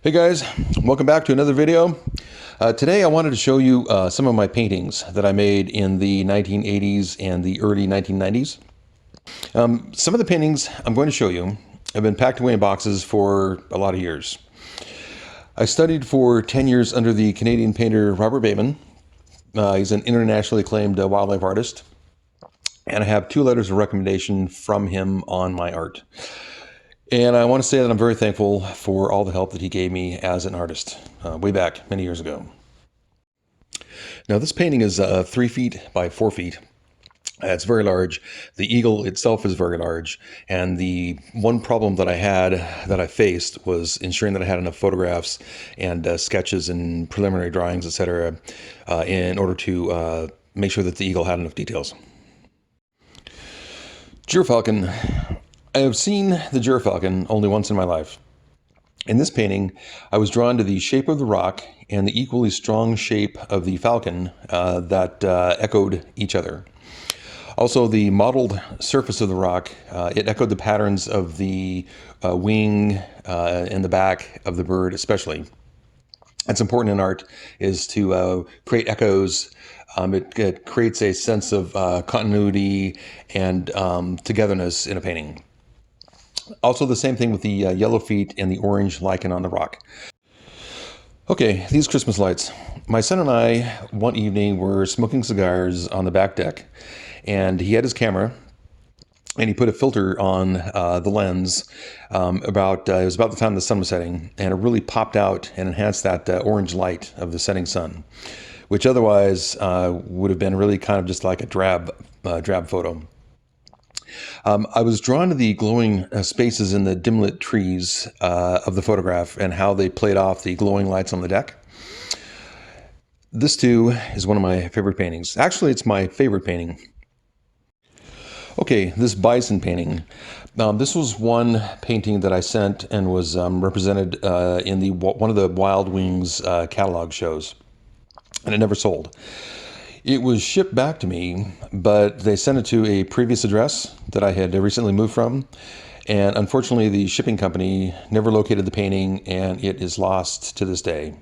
Hey guys, welcome back to another video. Today I wanted to show you some of my paintings that I made in the 1980s and the early 1990s. Some of the paintings I'm going to show you have been packed away in boxes for a lot of years. I studied for 10 years under the Canadian painter Robert Bateman. He's an internationally acclaimed wildlife artist, and I have 2 letters of recommendation from him on my art. And I want to say that I'm very thankful for all the help that he gave me as an artist way back many years ago. Now this painting is 3 feet by 4 feet. It's very large. The eagle itself is very large. And the one problem that I faced was ensuring that I had enough photographs and sketches and preliminary drawings, etc., in order to make sure that the eagle had enough details. Falcon. I have seen the Falcon only once in my life. In this painting, I was drawn to the shape of the rock and the equally strong shape of the falcon that echoed each other. Also, the modeled surface of the rock, it echoed the patterns of the wing and the back of the bird especially. It's important in art is to create echoes. It creates a sense of continuity and togetherness in a painting. Also the same thing with the yellow feet and the orange lichen on the rock. Okay, these Christmas lights. My son and I, one evening, were smoking cigars on the back deck, and he had his camera, and he put a filter on the lens it was about the time the sun was setting, and it really popped out and enhanced that orange light of the setting sun, which otherwise would have been really kind of just like a drab photo. I was drawn to the glowing spaces in the dim-lit trees of the photograph and how they played off the glowing lights on the deck. This too is one of my favorite paintings. Actually, it's my favorite painting. Okay, this Bison painting. This was one painting that I sent and was represented in one of the Wild Wings catalog shows, and it never sold. It was shipped back to me, but they sent it to a previous address that I had recently moved from. And unfortunately, the shipping company never located the painting, and it is lost to this day.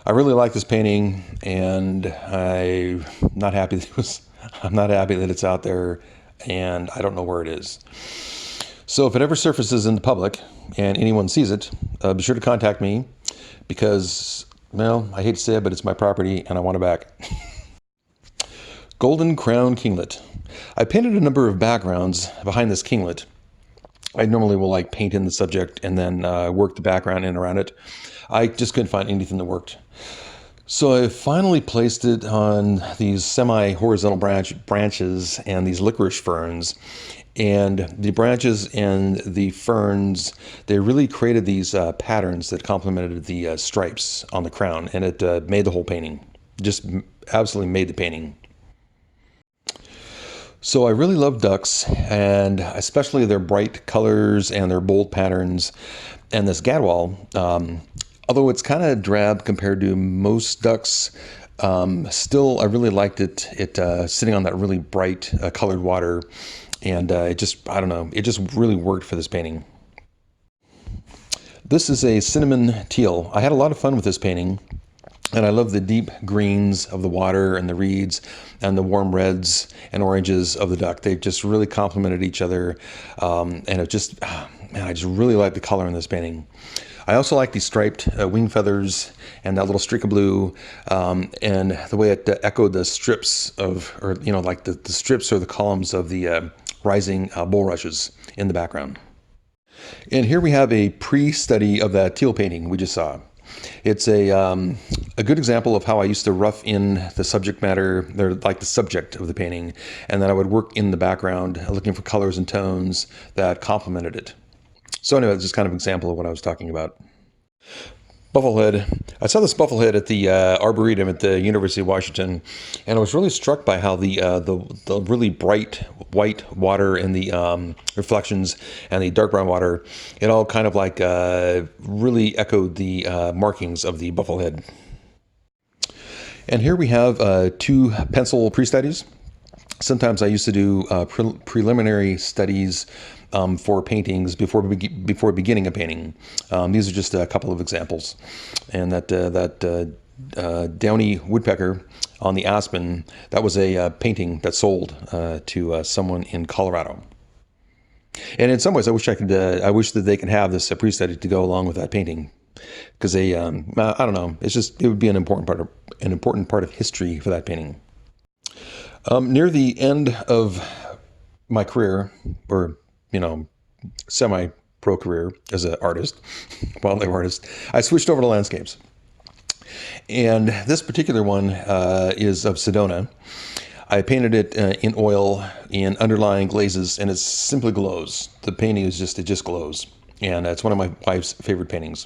I really like this painting, and I'm not happy that it's out there, and I don't know where it is. So if it ever surfaces in the public and anyone sees it, be sure to contact me because, well, I hate to say it, but it's my property and I want it back. Golden Crown Kinglet. I painted a number of backgrounds behind this kinglet. I normally will paint in the subject and then work the background in around it. I just couldn't find anything that worked. So I finally placed it on these semi-horizontal branches and these licorice ferns. And the branches and the ferns, they really created these patterns that complemented the stripes on the crown. And it made the whole painting. Just absolutely made the painting. So I really love ducks, and especially their bright colors and their bold patterns. And this gadwall, although it's kind of drab compared to most ducks, still I really liked it sitting on that really bright colored water. And it just really worked for this painting. This is a cinnamon teal. I had a lot of fun with this painting. And I love the deep greens of the water and the reeds and the warm reds and oranges of the duck. They just really complemented each other. And I just really like the color in this painting. I also like the striped wing feathers and that little streak of blue and the way it echoed the strips the strips or the columns of the rising bulrushes in the background. And here we have a pre-study of that teal painting we just saw. It's a good example of how I used to rough in the subject matter, the subject of the painting, and then I would work in the background looking for colors and tones that complemented it. So anyway, it's just kind of an example of what I was talking about. Bufflehead. I saw this bufflehead at the Arboretum at the University of Washington, and I was really struck by how the really bright white water and the reflections and the dark brown water, it all kind of really echoed the markings of the bufflehead. And here we have 2 pencil pre-studies. Sometimes I used to do preliminary studies for paintings before beginning a painting. These are just a couple of examples. And that Downy Woodpecker on the aspen, that was a painting that sold to someone in Colorado. And in some ways, I wish that they could have this PreStudy to go along with that painting, because I don't know, it would be an important part of history for that painting. Near the end of my career, or semi-pro career as an artist, wildlife artist, I switched over to landscapes. And this particular one is of Sedona. I painted it in oil in underlying glazes, and it simply glows. The painting is it just glows. And it's one of my wife's favorite paintings.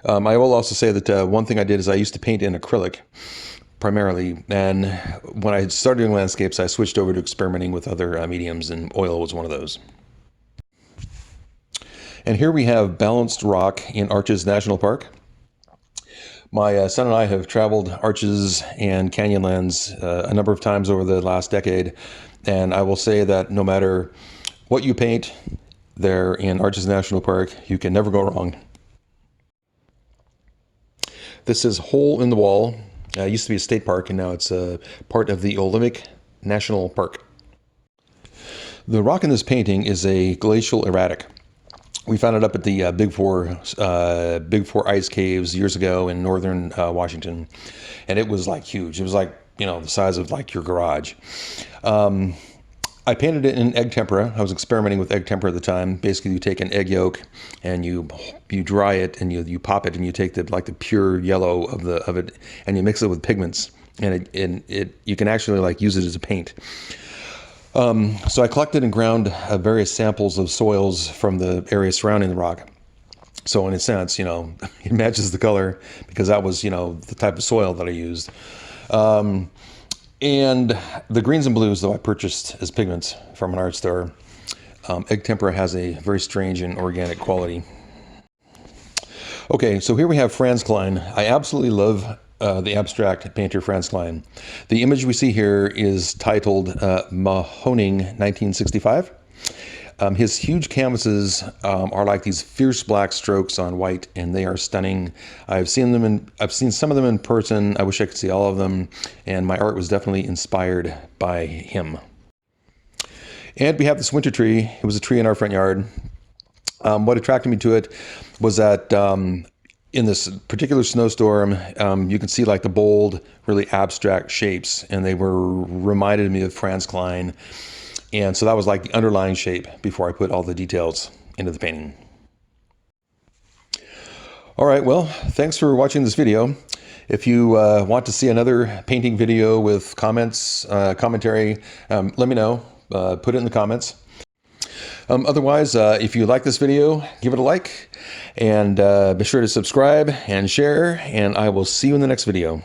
I will also say that one thing I did is I used to paint in acrylic primarily. And when I started doing landscapes, I switched over to experimenting with other mediums, and oil was one of those. And here we have balanced rock in Arches National Park. My son and I have traveled Arches and Canyonlands a number of times over the last decade, and I will say that no matter what you paint there in Arches National Park, you can never go wrong. This is Hole in the Wall. It used to be a state park, and now it's a part of the Olympic National Park. The rock in this painting is a glacial erratic. We found it up at the Big Four ice caves years ago in northern Washington, and it was like huge. It was like the size of like your garage. I painted it in egg tempera. I was experimenting with egg tempera at the time. Basically, you take an egg yolk and you dry it, and you pop it, and you take the pure yellow of it, and you mix it with pigments, and you can actually use it as a paint. So I collected and ground various samples of soils from the area surrounding the rock. So in a sense, it matches the color, because that was, the type of soil that I used. And the greens and blues, though, I purchased as pigments from an art store. Egg tempera has a very strange and organic quality. Okay, so here we have Franz Kline. I absolutely love the abstract painter Franz Kline. The image we see here is titled Mahoning 1965. His huge canvases are like these fierce black strokes on white, and they are stunning. I've seen some of them in person. I wish I could see all of them, and my art was definitely inspired by him. And we have this winter tree. It was a tree in our front yard. What attracted me to it was that in this particular snowstorm, you can see the bold, really abstract shapes, and they reminded me of Franz Kline. And so that was like the underlying shape before I put all the details into the painting. All right, well, thanks for watching this video. If you want to see another painting video with comments, commentary, let me know. Put it in the comments. Otherwise, if you like this video, give it a like, and be sure to subscribe and share, and I will see you in the next video.